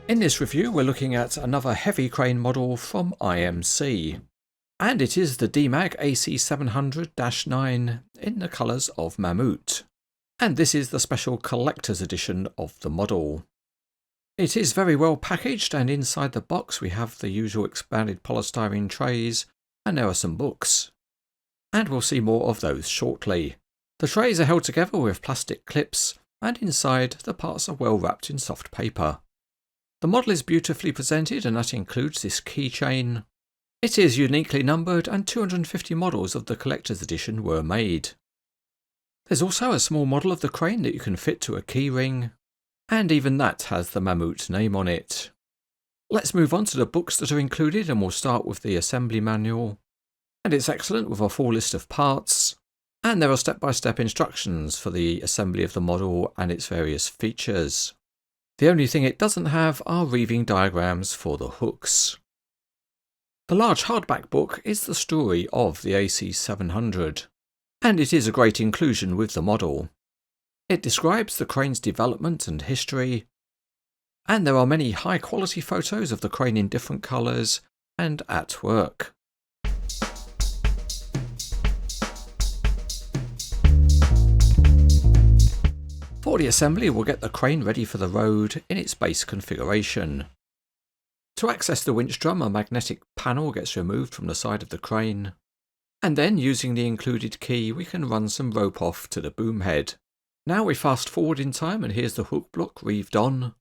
In this review we're looking at another heavy crane model from IMC, and it is the Demag AC700-9 in the colours of Mammoet, and this is the special collector's edition of the model. It is very well packaged, and inside the box we have the usual expanded polystyrene trays, and there are some books. And we'll see more of those shortly. The trays are held together with plastic clips, and inside the parts are well wrapped in soft paper. The model is beautifully presented, and that includes this keychain. It is uniquely numbered, and 250 models of the collector's edition were made. There's also a small model of the crane that you can fit to a keyring, and even that has the Mammoet name on it. Let's move on to the books that are included, and we'll start with the assembly manual. And it's excellent with a full list of parts, and there are step-by-step instructions for the assembly of the model and its various features. The only thing it doesn't have are reeving diagrams for the hooks. The large hardback book is the story of the AC700, and it is a great inclusion with the model. It describes the crane's development and history, and there are many high-quality photos of the crane in different colours and at work. For the assembly, we'll get the crane ready for the road in its base configuration. To access the winch drum, a magnetic panel gets removed from the side of the crane, and then using the included key we can run some rope off to the boom head. Now we fast forward in time, and here's the hook block reeved on,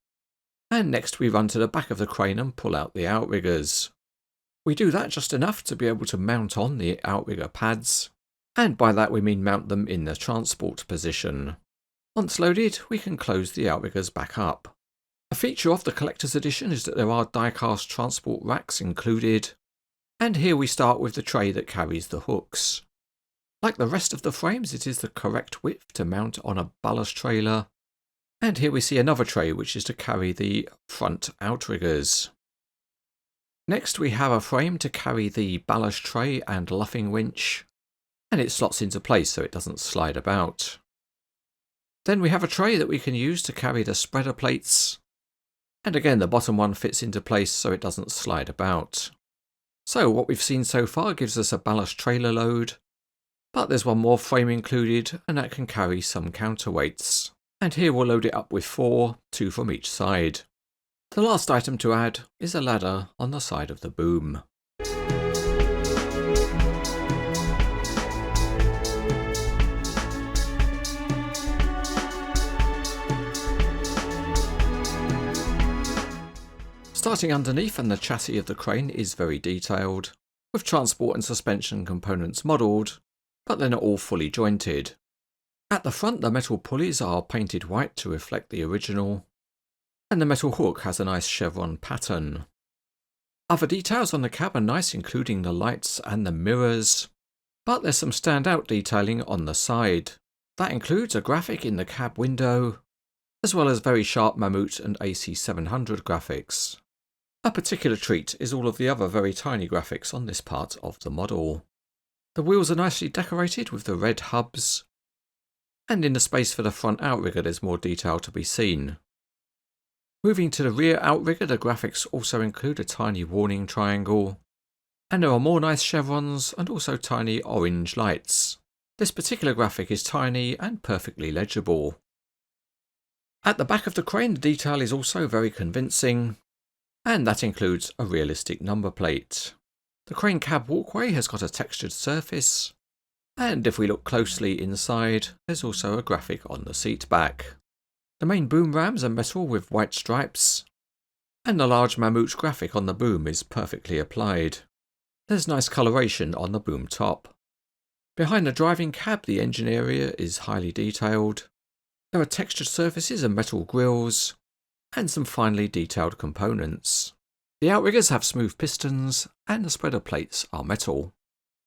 and next we run to the back of the crane and pull out the outriggers. We do that just enough to be able to mount on the outrigger pads, and by that we mean mount them in the transport position. Once loaded, we can close the outriggers back up. A feature of the collector's edition is that there are die-cast transport racks included, and here we start with the tray that carries the hooks. Like the rest of the frames, it is the correct width to mount on a ballast trailer, and here we see another tray which is to carry the front outriggers. Next we have a frame to carry the ballast tray and luffing winch, and it slots into place so it doesn't slide about. Then we have a tray that we can use to carry the spreader plates, and again the bottom one fits into place so it doesn't slide about. So what we've seen so far gives us a ballast trailer load, but there's one more frame included, and that can carry some counterweights. And here we'll load it up with 4, 2 from each side. The last item to add is a ladder on the side of the boom. Starting underneath, and the chassis of the crane is very detailed, with transport and suspension components modelled, but they're not all fully jointed. At the front the metal pulleys are painted white to reflect the original, and the metal hook has a nice chevron pattern. Other details on the cab are nice, including the lights and the mirrors, but there's some standout detailing on the side. That includes a graphic in the cab window, as well as very sharp Mammoet and AC700 graphics. A particular treat is all of the other very tiny graphics on this part of the model. The wheels are nicely decorated with the red hubs, and in the space for the front outrigger there's more detail to be seen. Moving to the rear outrigger, the graphics also include a tiny warning triangle, and there are more nice chevrons and also tiny orange lights. This particular graphic is tiny and perfectly legible. At the back of the crane the detail is also very convincing, and that includes a realistic number plate. The crane cab walkway has got a textured surface, and if we look closely inside, there's also a graphic on the seat back. The main boom rams are metal with white stripes, and the large Mammoet graphic on the boom is perfectly applied. There's nice coloration on the boom top. Behind the driving cab the engine area is highly detailed. There are textured surfaces and metal grills, and some finely detailed components. The outriggers have smooth pistons, and the spreader plates are metal.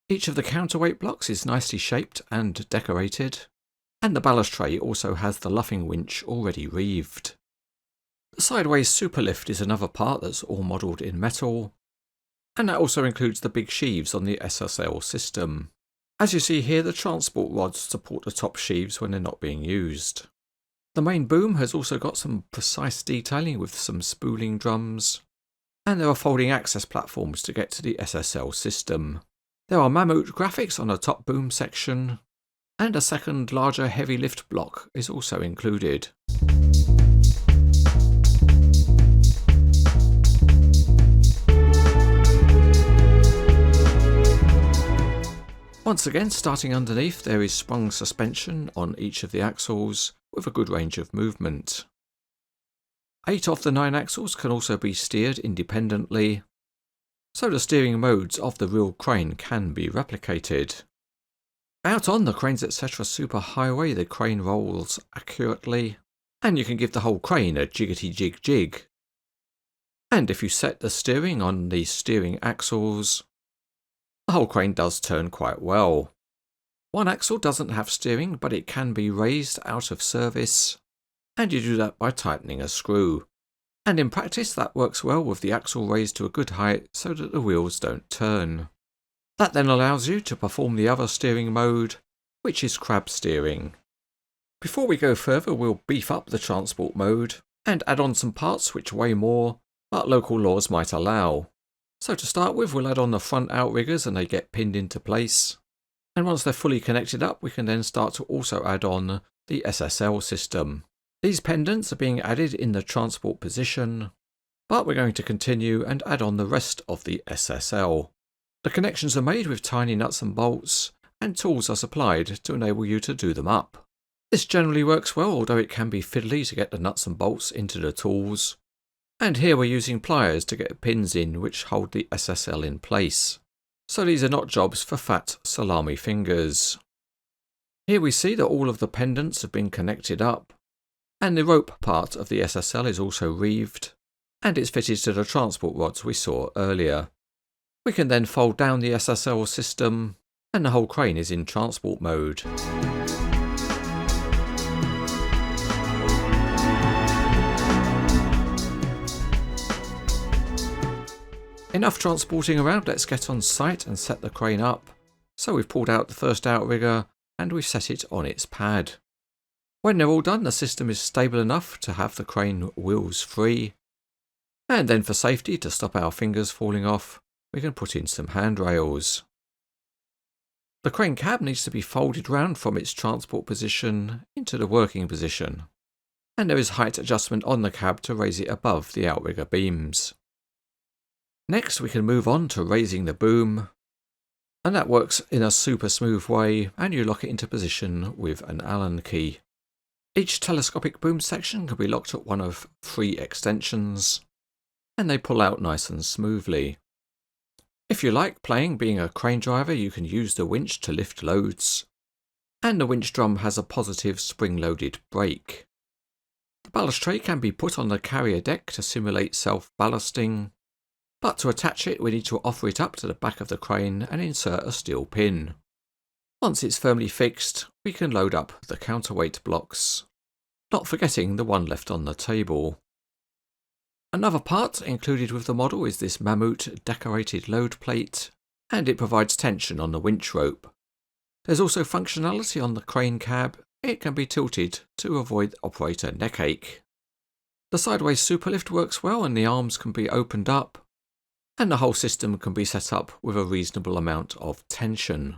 Each of the counterweight blocks is nicely shaped and decorated, and the ballast tray also has the luffing winch already reeved. The sideways superlift is another part that's all modelled in metal, and that also includes the big sheaves on the SSL system. As you see here, the transport rods support the top sheaves when they're not being used. The main boom has also got some precise detailing with some spooling drums, and there are folding access platforms to get to the SSL system. There are Mammoet graphics on the top boom section, and a second larger heavy lift block is also included. Once again, starting underneath, there is sprung suspension on each of the axles with a good range of movement. 8 of the 9 axles can also be steered independently, so the steering modes of the real crane can be replicated. Out on the Cranes Etc. Superhighway, the crane rolls accurately, and you can give the whole crane a jiggity jig jig. And if you set the steering on the steering axles, the whole crane does turn quite well. One axle doesn't have steering, but it can be raised out of service, and you do that by tightening a screw. And in practice that works well with the axle raised to a good height so that the wheels don't turn. That then allows you to perform the other steering mode, which is crab steering. Before we go further, we'll beef up the transport mode and add on some parts which weigh more, but local laws might allow. So to start with, we'll add on the front outriggers and they get pinned into place. And once they're fully connected up, we can then start to also add on the SSL system. These pendants are being added in the transport position, but we're going to continue and add on the rest of the SSL. The connections are made with tiny nuts and bolts, and tools are supplied to enable you to do them up. This generally works well, although it can be fiddly to get the nuts and bolts into the tools. And here we're using pliers to get pins in which hold the SSL in place. So these are not jobs for fat salami fingers. Here we see that all of the pendants have been connected up, and the rope part of the SSL is also reeved, and it's fitted to the transport rods we saw earlier. We can then fold down the SSL system, and the whole crane is in transport mode. Enough transporting around, let's get on site and set the crane up. So we've pulled out the first outrigger and we've set it on its pad. When they're all done, the system is stable enough to have the crane wheels free. And then for safety, to stop our fingers falling off, we can put in some handrails. The crane cab needs to be folded round from its transport position into the working position. And there is height adjustment on the cab to raise it above the outrigger beams. Next we can move on to raising the boom, and that works in a super smooth way, and you lock it into position with an Allen key. Each telescopic boom section can be locked at one of 3 extensions, and they pull out nice and smoothly. If you like playing being a crane driver, you can use the winch to lift loads, and the winch drum has a positive spring-loaded brake. The ballast tray can be put on the carrier deck to simulate self-ballasting, but to attach it we need to offer it up to the back of the crane and insert a steel pin. Once it's firmly fixed, we can load up the counterweight blocks, not forgetting the one left on the table. Another part included with the model is this Mammoet decorated load plate, and it provides tension on the winch rope. There's also functionality on the crane cab. It can be tilted to avoid operator neckache. The sideways superlift works well and the arms can be opened up, and the whole system can be set up with a reasonable amount of tension.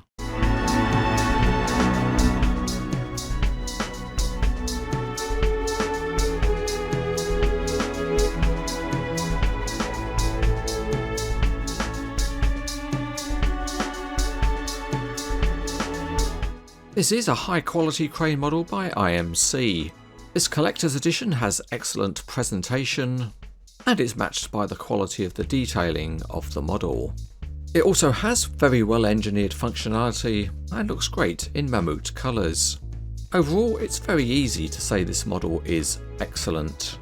This is a high quality crane model by IMC. This collector's edition has excellent presentation, and it's matched by the quality of the detailing of the model. It also has very well engineered functionality and looks great in Mammoet colours. Overall, it's very easy to say this model is excellent.